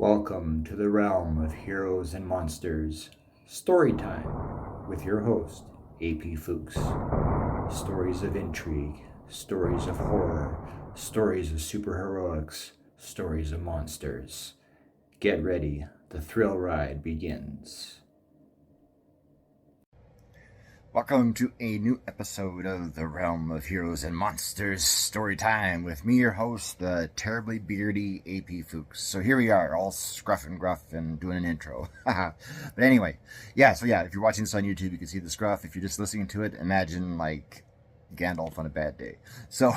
Welcome to the realm of heroes and monsters. Story time with your host, AP Fuchs. Stories of intrigue, stories of horror, stories of superheroics, stories of monsters. Get ready, the thrill ride begins. Welcome to a new episode of the Realm of Heroes and Monsters Story Time with me, your host, the terribly beardy AP Fuchs. So here we are, all scruff and gruff and doing an intro. But anyway, if you're watching this on YouTube, you can see the scruff. If you're just listening to it, imagine like Gandalf on a bad day. So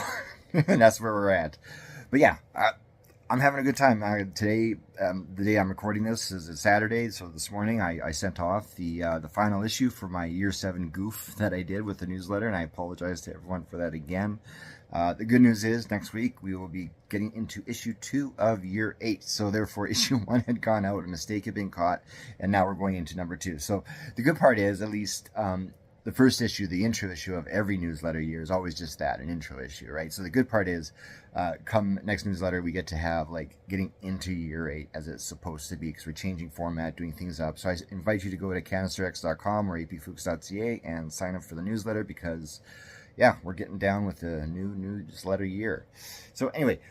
that's where we're at. But I'm having a good time. Today, the day I'm recording this is a Saturday, so this morning I sent off the final issue for my Year 7 goof that I did with the newsletter, and I apologize to everyone for that again. The good news is, next week we will be getting into issue 2 of Year 8, so therefore issue 1 had gone out, a mistake had been caught, and now we're going into number 2. So the good part is, at least, the first issue, the intro issue of every newsletter year is always just that, an intro issue, right? So the good part is, come next newsletter, we get to have like getting into Year 8 as it's supposed to be, because we're changing format, doing things up. So I invite you to go to canisterx.com or apfuchs.ca and sign up for the newsletter, because we're getting down with the new newsletter year. So anyway,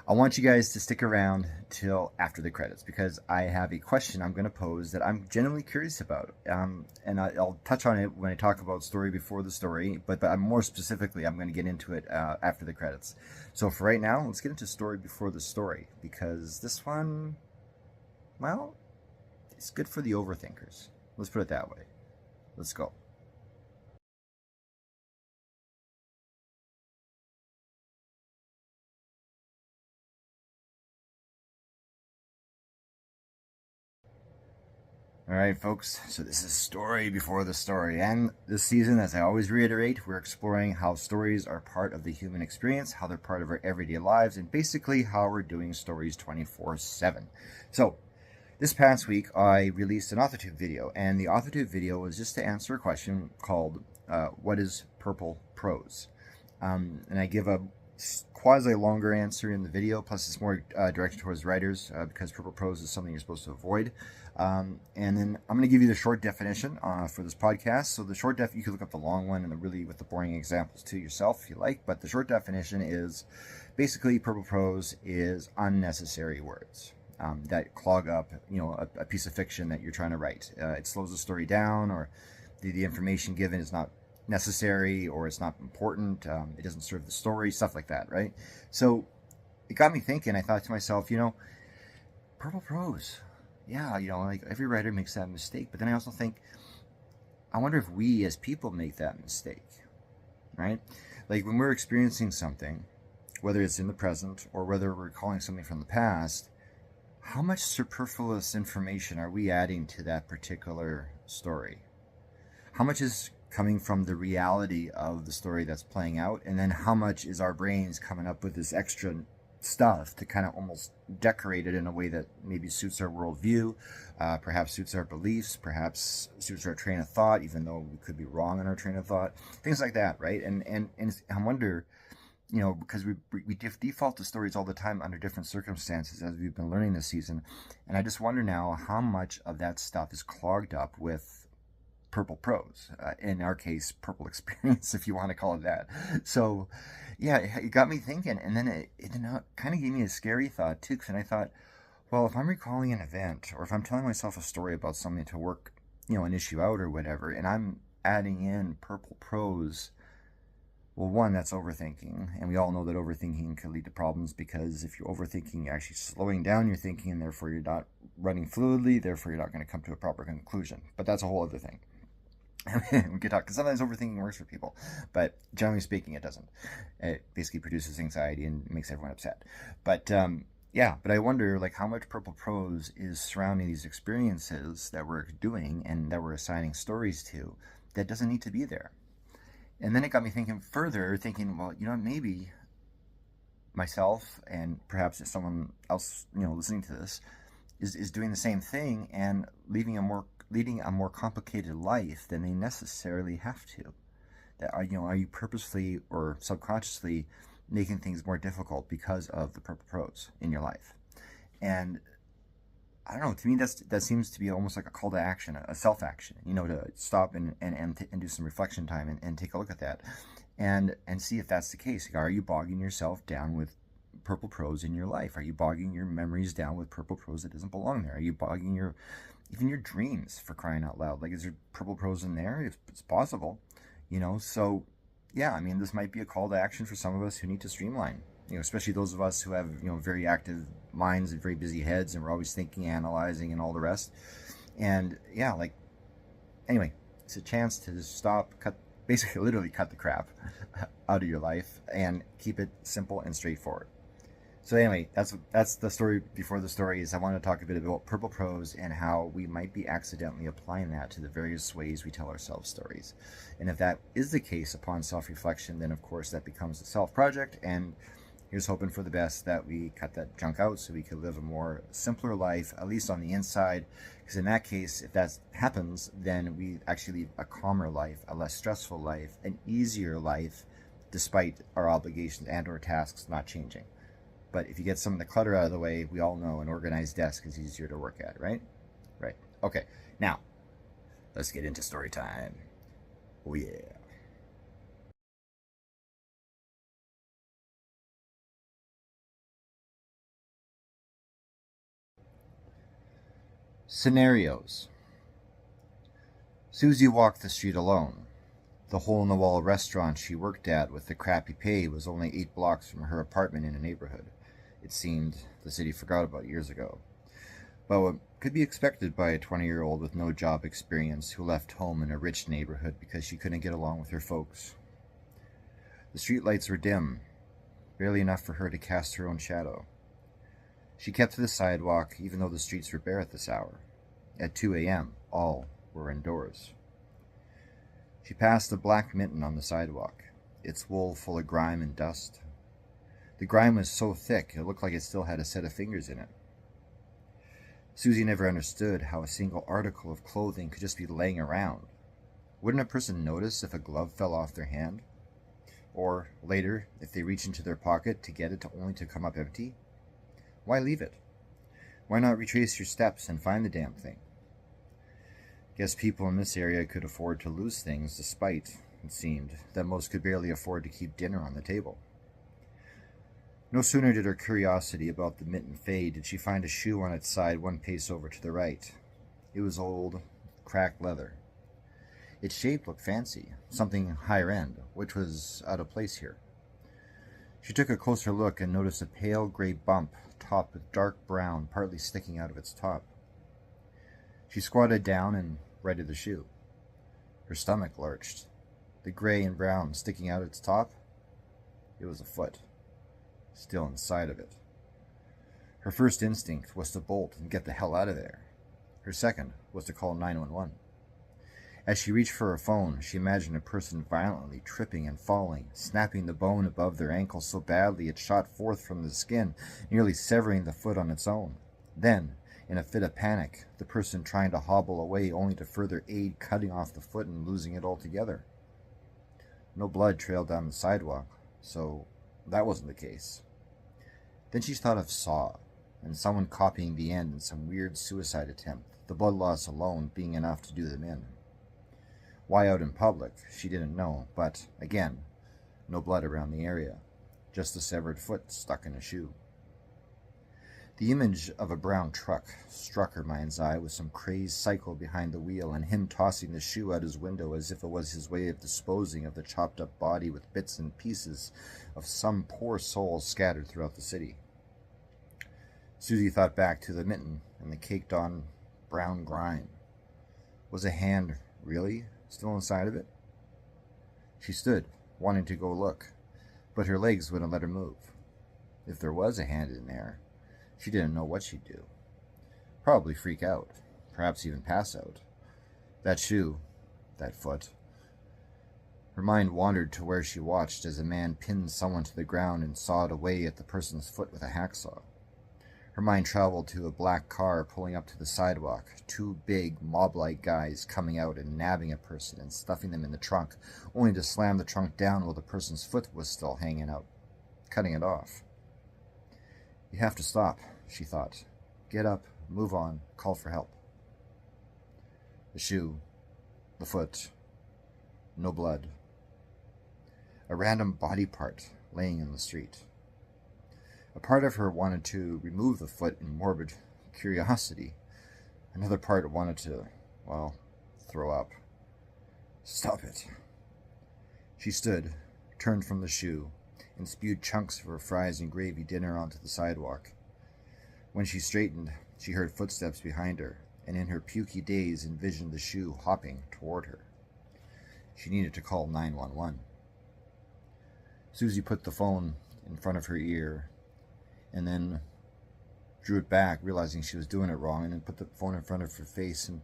I want you guys to stick around till after the credits, because I have a question I'm going to pose that I'm genuinely curious about. And I'll touch on it when I talk about story before the story, but more specifically, I'm going to get into it after the credits. So for right now, let's get into story before the story, because this one, well, it's good for the overthinkers. Let's put it that way. Let's go. All right, folks, so this is story before the story. And this season, as I always reiterate, we're exploring how stories are part of the human experience, how they're part of our everyday lives, and basically how we're doing stories 24/7. So this past week, I released an Authortube video, and the Authortube video was just to answer a question called, what is purple prose? And I give a quasi longer answer in the video, plus it's more directed towards writers, because purple prose is something you're supposed to avoid. And then I'm going to give you the short definition for this podcast. So the short you can look up the long one and the really with the boring examples too yourself if you like. But the short definition is basically purple prose is unnecessary words that clog up, a piece of fiction that you're trying to write. It slows the story down, or the information given is not necessary, or it's not important. It doesn't serve the story, stuff like that, right? So it got me thinking. I thought to myself, purple prose. Yeah, like every writer makes that mistake. But then I also think, I wonder if we as people make that mistake, right? Like when we're experiencing something, whether it's in the present or whether we're recalling something from the past, how much superfluous information are we adding to that particular story? How much is coming from the reality of the story that's playing out? And then how much is our brains coming up with this extra stuff to kind of almost decorate it in a way that maybe suits our worldview, perhaps suits our beliefs, perhaps suits our train of thought, even though we could be wrong in our train of thought, things like that, right? And I wonder, because we default to stories all the time under different circumstances, as we've been learning this season, and I just wonder now how much of that stuff is clogged up with purple prose, in our case, purple experience, if you want to call it that. So it got me thinking, and then it kind of gave me a scary thought too, because I thought, well, if I'm recalling an event, or if I'm telling myself a story about something to work, an issue out or whatever, and I'm adding in purple prose, well, one, that's overthinking, and we all know that overthinking can lead to problems, because if you're overthinking, you're actually slowing down your thinking, and therefore you're not running fluidly, therefore you're not going to come to a proper conclusion. But that's a whole other thing. We could talk, because sometimes overthinking works for people, but generally speaking, it doesn't. It basically produces anxiety and makes everyone upset. But but I wonder, like, how much purple prose is surrounding these experiences that we're doing and that we're assigning stories to that doesn't need to be there. And then it got me thinking further, well, maybe myself and perhaps someone else, listening to this is doing the same thing and leading a more complicated life than they necessarily have to. That are you purposely or subconsciously making things more difficult because of the purple prose in your life. And I don't know, to me that seems to be almost like a call to action, a self-action, to stop and do some reflection time and take a look at that and see if that's the case. Are you bogging yourself down with purple prose in your life? Are you bogging your memories down with purple prose that doesn't belong there? Are you bogging even your dreams, for crying out loud? Like, is there purple prose in there? It's possible, so yeah, I mean, this might be a call to action for some of us who need to streamline, especially those of us who have, very active minds and very busy heads, and we're always thinking, analyzing, and all the rest. And yeah, anyway, it's a chance to just stop, basically literally cut the crap out of your life and keep it simple and straightforward. So anyway, that's the story before the story. Is I want to talk a bit about purple prose and how we might be accidentally applying that to the various ways we tell ourselves stories. And if that is the case upon self-reflection, then of course that becomes a self-project, and here's hoping for the best that we cut that junk out so we can live a more simpler life, at least on the inside. Because in that case, if that happens, then we actually lead a calmer life, a less stressful life, an easier life, despite our obligations and or tasks not changing. But if you get some of the clutter out of the way, we all know an organized desk is easier to work at, right? Right. Okay, now, let's get into story time. Oh yeah. Scenarios. Susie walked the street alone. The hole-in-the-wall restaurant she worked at with the crappy pay was only 8 blocks from her apartment in a neighborhood it seemed the city forgot about years ago. But what could be expected by a 20-year-old with no job experience who left home in a rich neighborhood because she couldn't get along with her folks. The streetlights were dim, barely enough for her to cast her own shadow. She kept to the sidewalk even though the streets were bare at this hour. At 2 a.m., all were indoors. She passed a black mitten on the sidewalk, its wool full of grime and dust. The grime was so thick it looked like it still had a set of fingers in it. Susie never understood how a single article of clothing could just be laying around. Wouldn't a person notice if a glove fell off their hand? Or, later, if they reach into their pocket to get it only to come up empty? Why leave it? Why not retrace your steps and find the damn thing? Guess people in this area could afford to lose things despite, it seemed, that most could barely afford to keep dinner on the table. No sooner did her curiosity about the mitten fade did she find a shoe on its side 1 pace over to the right. It was old, cracked leather. Its shape looked fancy, something higher end, which was out of place here. She took a closer look and noticed a pale gray bump topped with dark brown partly sticking out of its top. She squatted down and righted the shoe. Her stomach lurched. The gray and brown sticking out its top? It was a foot, still inside of it. Her first instinct was to bolt and get the hell out of there. Her second was to call 911. As she reached for her phone, she imagined a person violently tripping and falling, snapping the bone above their ankle so badly it shot forth from the skin, nearly severing the foot on its own. Then, in a fit of panic, the person trying to hobble away only to further aid cutting off the foot and losing it altogether. No blood trailed down the sidewalk, so that wasn't the case. Then she thought of Saw, and someone copying the end in some weird suicide attempt, the blood loss alone being enough to do them in. Why out in public, she didn't know, but, again, no blood around the area, just a severed foot stuck in a shoe. The image of a brown truck struck her mind's eye with some crazed cycle behind the wheel and him tossing the shoe out his window as if it was his way of disposing of the chopped-up body with bits and pieces of some poor soul scattered throughout the city. Susie thought back to the mitten and the caked-on brown grime. Was a hand really still inside of it? She stood, wanting to go look, but her legs wouldn't let her move. If there was a hand in there, she didn't know what she'd do. Probably freak out, perhaps even pass out. That shoe, that foot. Her mind wandered to where she watched as a man pinned someone to the ground and sawed away at the person's foot with a hacksaw. Her mind traveled to a black car pulling up to the sidewalk, 2 big, mob-like guys coming out and nabbing a person and stuffing them in the trunk, only to slam the trunk down while the person's foot was still hanging out. cutting it off. You have to stop, she thought. Get up, move on, call for help. The shoe, the foot, no blood. A random body part laying in the street. A part of her wanted to remove the foot in morbid curiosity. Another part wanted to, well, throw up. Stop it. She stood, turned from the shoe, and spewed chunks of her fries and gravy dinner onto the sidewalk. When she straightened, she heard footsteps behind her, and in her pukey daze envisioned the shoe hopping toward her. She needed to call 911. Susie put the phone in front of her ear, and then drew it back, realizing she was doing it wrong, and then put the phone in front of her face, and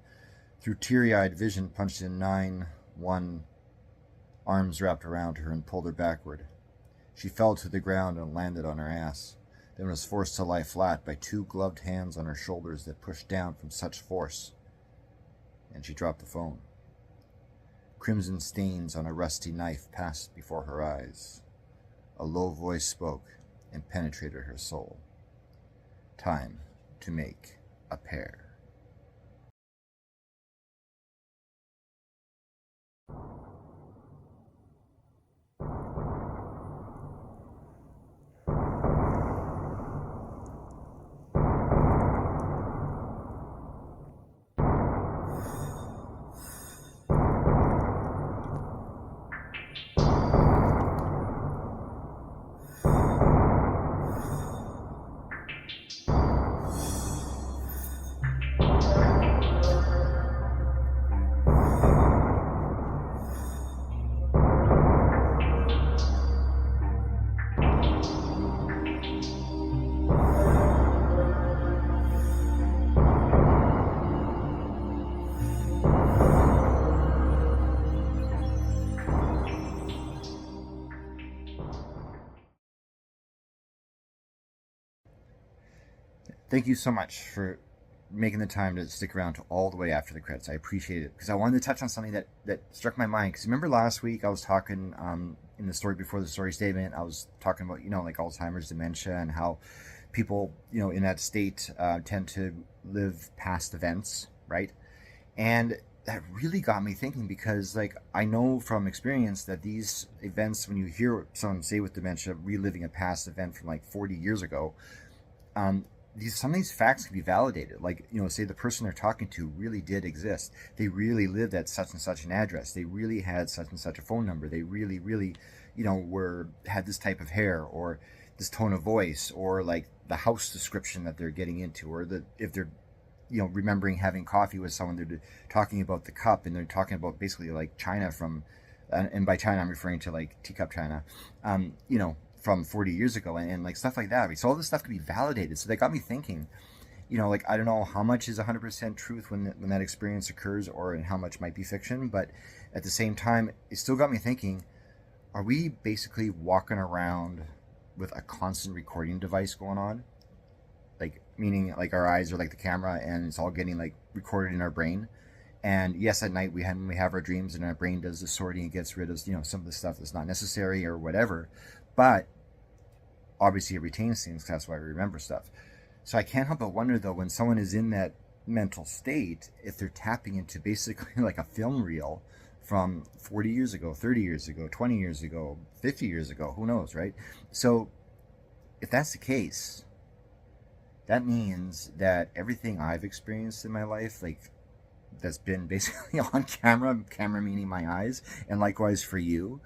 through teary-eyed vision punched in 911, arms wrapped around her and pulled her backward. She fell to the ground and landed on her ass, then was forced to lie flat by two gloved hands on her shoulders that pushed down from such force, and she dropped the phone. Crimson stains on a rusty knife passed before her eyes. A low voice spoke and penetrated her soul. Time to make a pair. Thank you so much for making the time to stick around to all the way after the credits. I appreciate it, because I wanted to touch on something that struck my mind. Because remember last week I was talking in the story before the story statement, I was talking about, like Alzheimer's, dementia, and how people, in that state tend to live past events, right? And that really got me thinking, because I know from experience that these events, when you hear someone say with dementia reliving a past event from 40 years ago, some of these facts can be validated. Say the person they're talking to really did exist. They really lived at such and such an address. They really had such and such a phone number. They really, really, had this type of hair, or this tone of voice, or the house description that they're getting into, or if they're, remembering having coffee with someone, they're talking about the cup, and they're talking about basically China from, and by China I'm referring to teacup China, from 40 years ago, and stuff like that. So all this stuff can be validated. So that got me thinking, I don't know how much is 100% truth when that experience occurs, or and how much might be fiction, but at the same time, it still got me thinking, are we basically walking around with a constant recording device going on? Meaning our eyes are like the camera, and it's all getting recorded in our brain. And yes, at night we have our dreams, and our brain does the sorting and gets rid of some of the stuff that's not necessary or whatever. But obviously it retains things, that's why we remember stuff. So I can't help but wonder, though, when someone is in that mental state, if they're tapping into basically a film reel from 40 years ago, 30 years ago, 20 years ago, 50 years ago, who knows, right? So if that's the case, that means that everything I've experienced in my life, that's been basically on camera meaning my eyes, and likewise for you,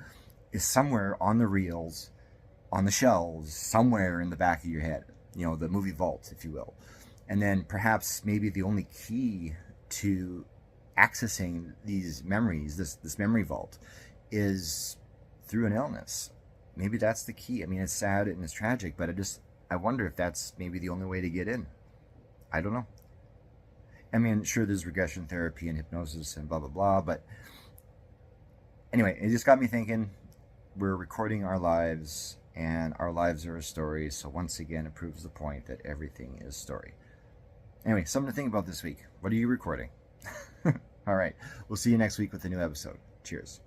is somewhere on the reels, on the shelves, somewhere in the back of your head, the movie vault, if you will. And then perhaps maybe the only key to accessing these memories, this memory vault, is through an illness. Maybe that's the key. I mean, it's sad and it's tragic, but I wonder if that's maybe the only way to get in. I don't know. I mean, sure, there's regression therapy and hypnosis and blah, blah, blah, but anyway, it just got me thinking. We're recording our lives, and our lives are a story, so once again, it proves the point that everything is story. Anyway, something to think about this week. What are you recording? All right, we'll see you next week with a new episode. Cheers.